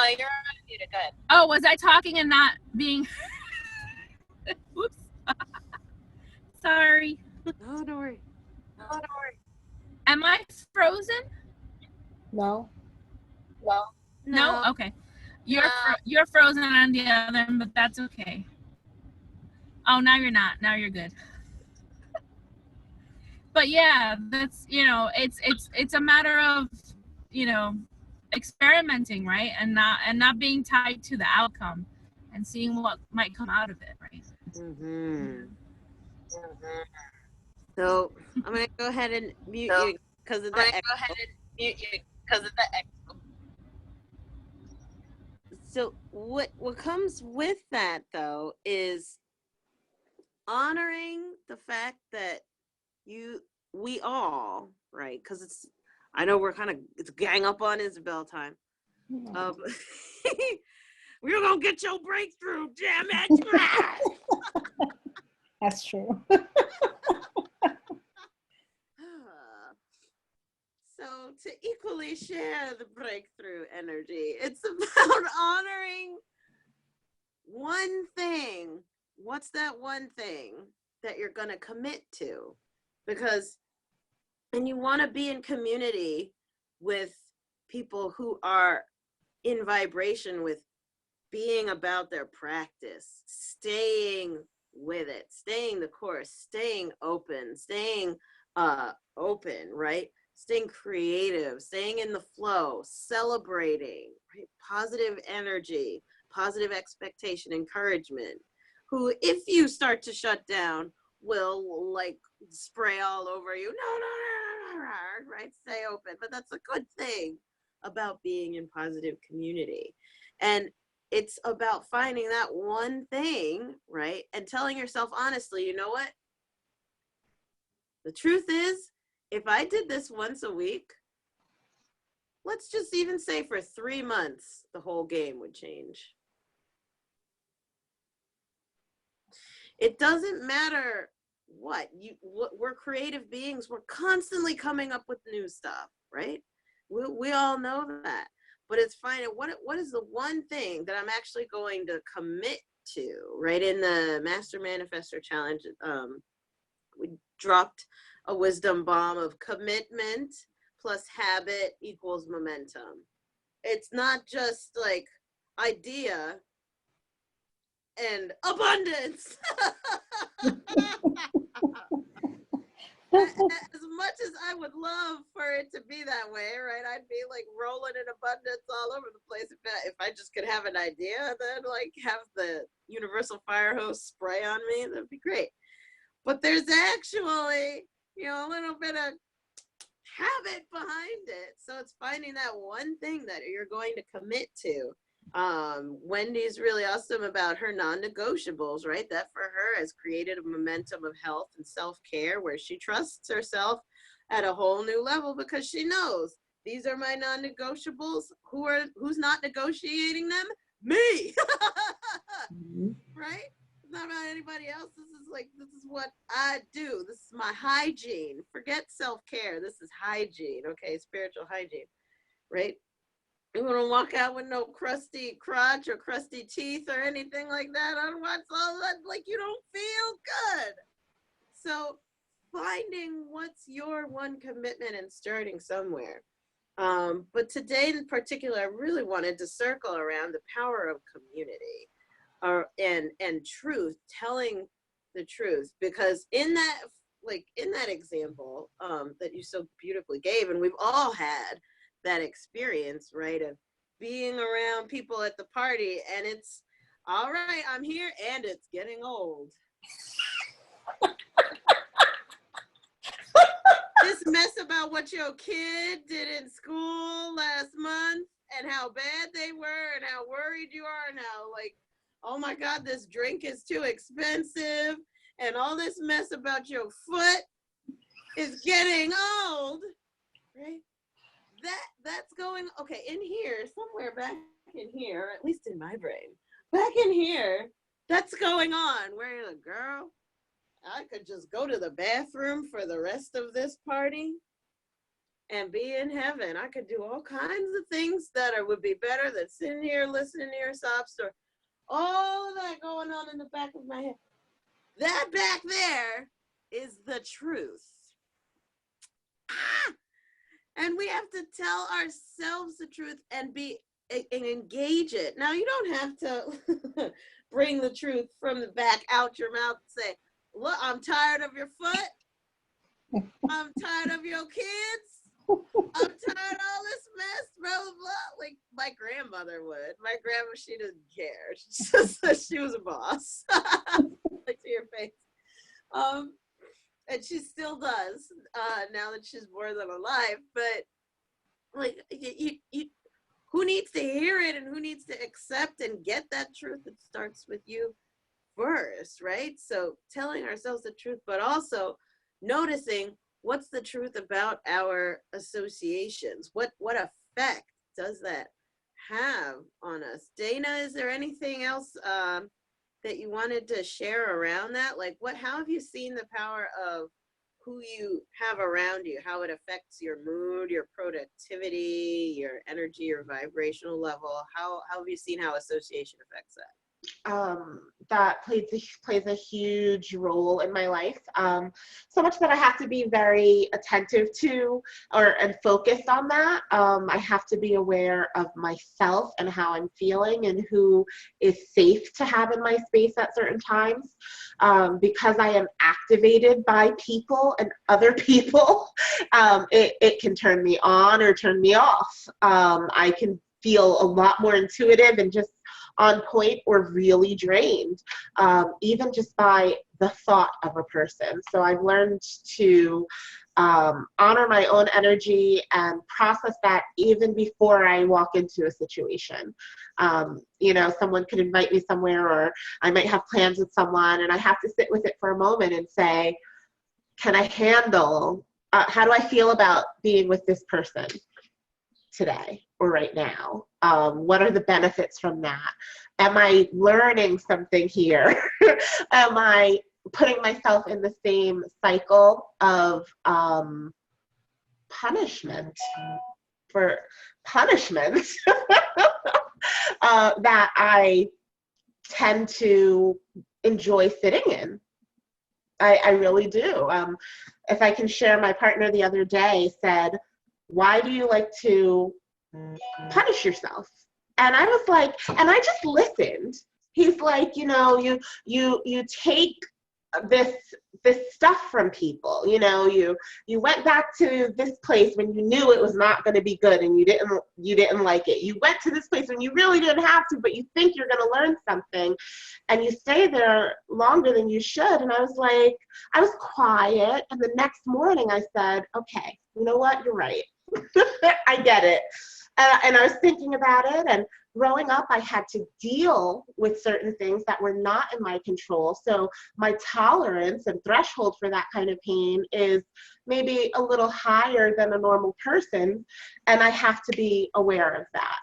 Oh, was I talking and not being... Whoops. Sorry. No, don't worry. Am I frozen? No. No? Okay. You're frozen on the other end, but that's okay. Oh, now you're not. Now you're good. But yeah, that's, it's a matter of, experimenting, right? And not being tied to the outcome and seeing what might come out of it, right? So I'm going to go ahead and mute you because of the echo. So what comes with that, though, is honoring the fact that we all, right? Because I know it's gang up on Isabel time. We're going to get your breakthrough, damn it. That's true. So to equally share the breakthrough energy, it's about honoring one thing. What's that one thing that you're going to commit to? And you want to be in community with people who are in vibration with being about their practice, staying with it, staying the course, staying open, right? Staying creative, staying in the flow, celebrating, right? Positive energy, positive expectation, encouragement, who, if you start to shut down, will like spray all over you. No, right? Stay open. But that's a good thing about being in positive community. And it's about finding that one thing, right? And telling yourself honestly, you know what? The truth is, if I did this once a week, let's just even say for 3 months, the whole game would change. It doesn't matter we're creative beings. We're constantly coming up with new stuff, right? We all know that. But it's finding what is the one thing that I'm actually going to commit to, right? In the Master Manifestor Challenge, we dropped a wisdom bomb of commitment plus habit equals momentum. It's not just like idea and abundance. As much as I would love for it to be that way, right? I'd be like rolling in abundance all over the place if I just could have an idea, then like have the universal fire hose spray on me, that'd be great. But there's actually, a little bit of habit behind it. So it's finding that one thing that you're going to commit to. Wendy's really awesome about her non-negotiables, right? That for her has created a momentum of health and self-care where she trusts herself at a whole new level because she knows these are my non-negotiables. Who's not negotiating them? Me. Right? It's not about anybody else. This is what I do. This is my hygiene. Forget self-care. This is hygiene, okay? Spiritual hygiene, right? You want to walk out with no crusty crotch or crusty teeth or anything like that. Otherwise, all that, like, you don't feel good. So finding what's your one commitment and starting somewhere. But today in particular, I really wanted to circle around the power of community and truth, telling the truth, because in that example that you so beautifully gave, and we've all had that experience, right, of being around people at the party and it's all right, I'm here and it's getting old. This mess about what your kid did in school last month and how bad they were and how worried you are and how like, oh my God, this drink is too expensive and all this mess about your foot is getting old, right? That's going, okay, in here, somewhere back in here, at least in my brain, back in here, that's going on, where you're like, girl, I could just go to the bathroom for the rest of this party and be in heaven. I could do all kinds of things that would be better than sitting here listening to your sob story. All of that going on in the back of my head. That back there is the truth. And we have to tell ourselves the truth and engage it. Now, you don't have to bring the truth from the back out your mouth and say, look, I'm tired of your foot. I'm tired of your kids. I'm tired of all this mess, blah, blah, blah. Like my grandmother would. My grandma, she didn't care. She was a boss. Like to your face. And she still does now that she's more than alive. But like, who needs to hear it and who needs to accept and get that truth? It starts with you first, right? So telling ourselves the truth, but also noticing what's the truth about our associations. What effect does that have on us? Dana, is there anything else that you wanted to share around that? Like how have you seen the power of who you have around you, how it affects your mood, your productivity, your energy, your vibrational level? How have you seen how association affects that? that plays a huge role in my life. So much that I have to be very attentive to and focused on that. I have to be aware of myself and how I'm feeling and who is safe to have in my space at certain times. Because I am activated by people and other people, it can turn me on or turn me off. I can feel a lot more intuitive and just on point or really drained, even just by the thought of a person. So I've learned to honor my own energy and process that even before I walk into a situation. Someone could invite me somewhere, or I might have plans with someone, and I have to sit with it for a moment and say, can I handle, how do I feel about being with this person today or right now? What are the benefits from that? Am I learning something here? Am I putting myself in the same cycle of punishment that I tend to enjoy sitting in? I really do. If I can share, my partner the other day said, why do you like to punish yourself? And I was like, and I just listened. He's like, you take this stuff from people. You went back to this place when you knew it was not going to be good and you didn't like it. You went to this place when you really didn't have to, but you think you're going to learn something, and you stay there longer than you should. And I was like, I was quiet, and the next morning I said, okay, you know what? You're right. I get it. And I was thinking about it, and growing up, I had to deal with certain things that were not in my control. So my tolerance and threshold for that kind of pain is maybe a little higher than a normal person, and I have to be aware of that.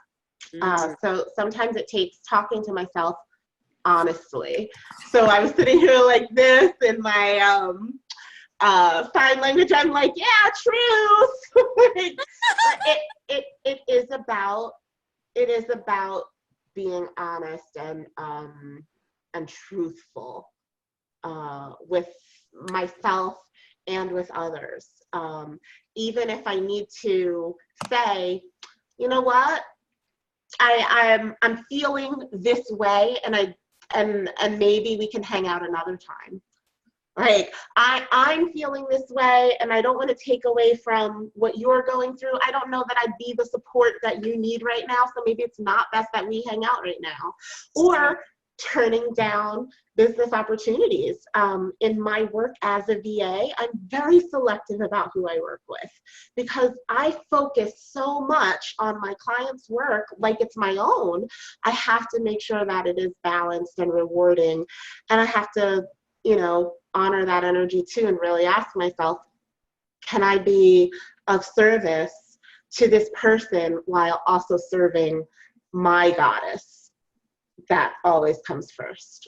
So sometimes it takes talking to myself honestly. So I was sitting here like this in my sign language. I'm like, yeah, truth. It is about being honest and truthful with myself and with others. Even if I need to say, you know what, I'm feeling this way, and maybe we can hang out another time. Like, I'm feeling this way, and I don't want to take away from what you're going through. I don't know that I'd be the support that you need right now, so maybe it's not best that we hang out right now. Or turning down business opportunities. In my work as a VA, I'm very selective about who I work with, because I focus so much on my clients' work like it's my own. I have to make sure that it is balanced and rewarding, and I have to, honor that energy too, and really ask myself, can I be of service to this person while also serving my goddess? That always comes first.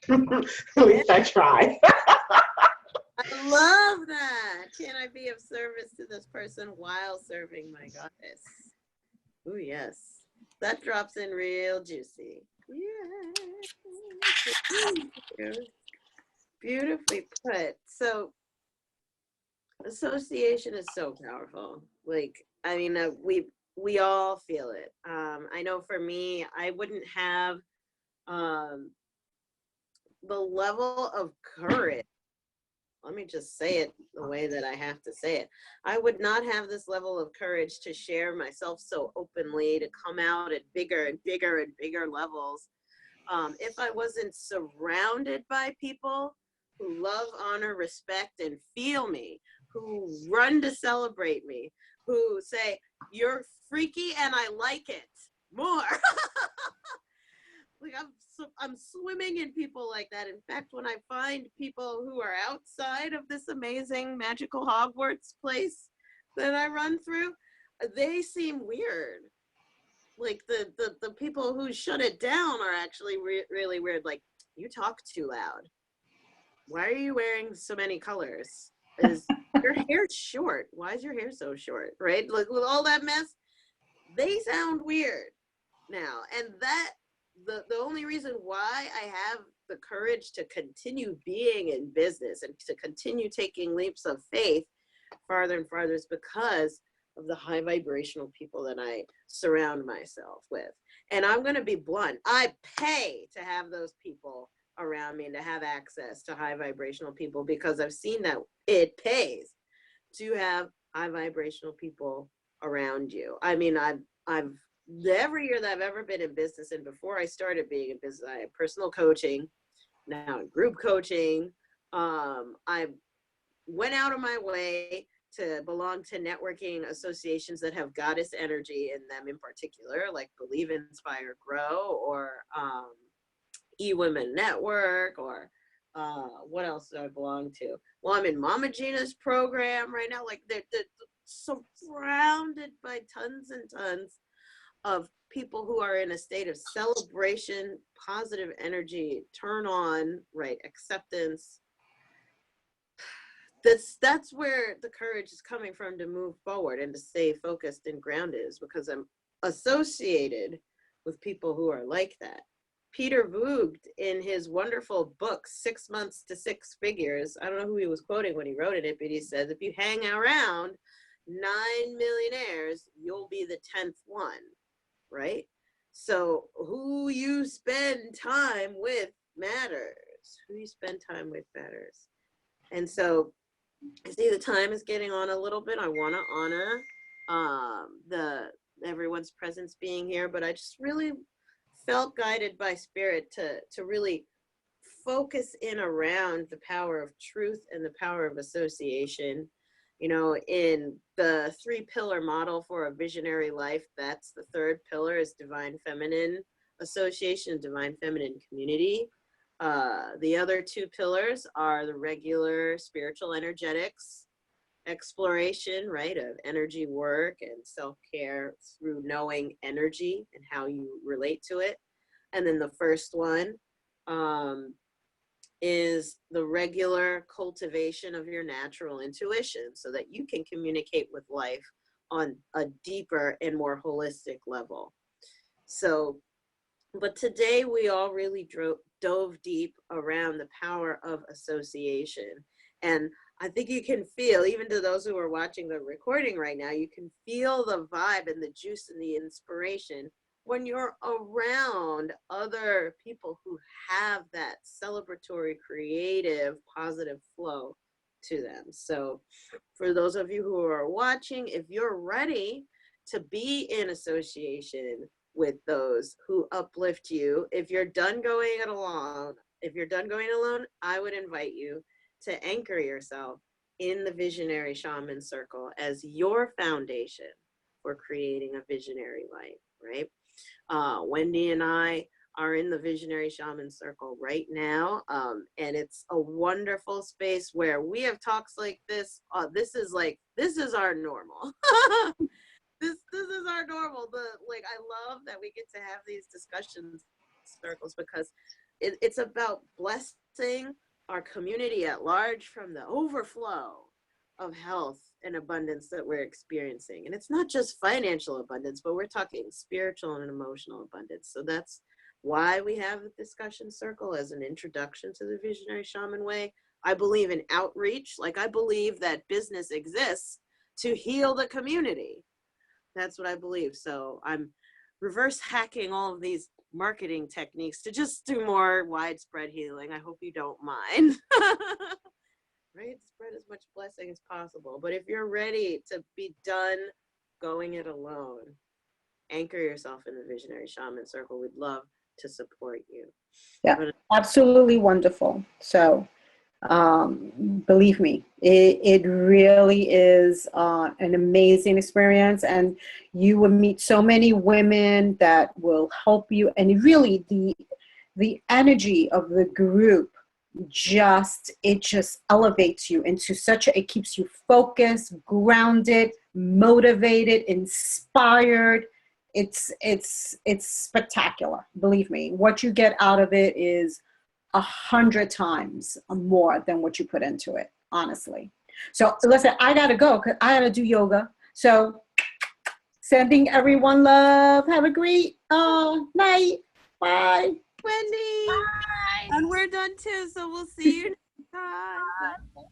At least I try. I love that. Can I be of service to this person while serving my goddess? Oh, yes. That drops in real juicy. Yeah. Beautifully put. So association is so powerful. Like, I mean, we all feel it. I know for me, I wouldn't have the level of courage. Let me just say it the way that I have to say it. I would not have this level of courage to share myself so openly, to come out at bigger and bigger and bigger levels, if I wasn't surrounded by people who love, honor, respect, and feel me, who run to celebrate me, who say, you're freaky and I like it more. Like, I'm swimming in people like that. In fact, when I find people who are outside of this amazing magical Hogwarts place that I run through, they seem weird. Like, the people who shut it down are actually really weird. Like, you talk too loud. Why are you wearing so many colors? Is your hair short? Why is your hair so short? Right? Like, with all that mess, they sound weird now. And the only reason why I have the courage to continue being in business and to continue taking leaps of faith farther and farther is because of the high vibrational people that I surround myself with. And I'm going to be blunt. I pay to have those people around me and to have access to high vibrational people, because I've seen that it pays to have high vibrational people around you. I mean, I've every year that I've ever been in business, and before I started being in business, I had personal coaching, now group coaching. I went out of my way to belong to networking associations that have goddess energy in them in particular, like Believe, Inspire, Grow, or E-Women Network, or what else do I belong to? Well, I'm in Mama Gina's program right now. Like they're surrounded by tons and tons of people who are in a state of celebration, positive energy, turn on, right, acceptance. That's where the courage is coming from to move forward and to stay focused and grounded, is because I'm associated with people who are like that. Peter Voogd, in his wonderful book, 6 Months to Six Figures, I don't know who he was quoting when he wrote it, but he says, if you hang around 9 millionaires, you'll be the 10th one, right? So who you spend time with matters. Who you spend time with matters. And so I see the time is getting on a little bit. I want to honor everyone's presence being here, but I just really felt guided by spirit to really focus in around the power of truth and the power of association. You know, in the 3-pillar model for a visionary life, that's the 3rd pillar is divine feminine association, divine feminine community. The other 2 pillars are the regular spiritual energetics exploration, right, of energy work and self-care through knowing energy and how you relate to it. And then the first one is the regular cultivation of your natural intuition so that you can communicate with life on a deeper and more holistic level. So, but today we all really dove deep around the power of association. And I think you can feel, even to those who are watching the recording right now, you can feel the vibe and the juice and the inspiration when you're around other people who have that celebratory, creative, positive flow to them. So for those of you who are watching, if you're ready to be in association with those who uplift you, if you're done going it alone, I would invite you to anchor yourself in the Visionary Shaman Circle as your foundation for creating a visionary life, right? Wendy and I are in the Visionary Shaman Circle right now, and it's a wonderful space where we have talks like this. This is our normal. This is our normal. I love that we get to have these discussions circles, because it's about blessing our community at large from the overflow of health and abundance that we're experiencing. And it's not just financial abundance, but we're talking spiritual and emotional abundance. So that's why we have the discussion circle as an introduction to the Visionary Shaman way. I believe in outreach. Like, I believe that business exists to heal the community. That's what I believe. So I'm reverse hacking all of these marketing techniques to just do more widespread healing. I hope you don't mind. Right? Spread as much blessing as possible. But if you're ready to be done going it alone, anchor yourself in the Visionary Shaman Circle. We'd love to support you. Yeah, absolutely wonderful. So believe me, it really is an amazing experience, and you will meet so many women that will help you, and really the energy of the group just elevates you into it keeps you focused, grounded, motivated, inspired. It's spectacular. Believe me, what you get out of it is 100 times more than what you put into it, honestly. So listen, I gotta go because I gotta do yoga. So sending everyone love. Have a great night. Bye. Wendy. Bye. And we're done too, so we'll see you next time.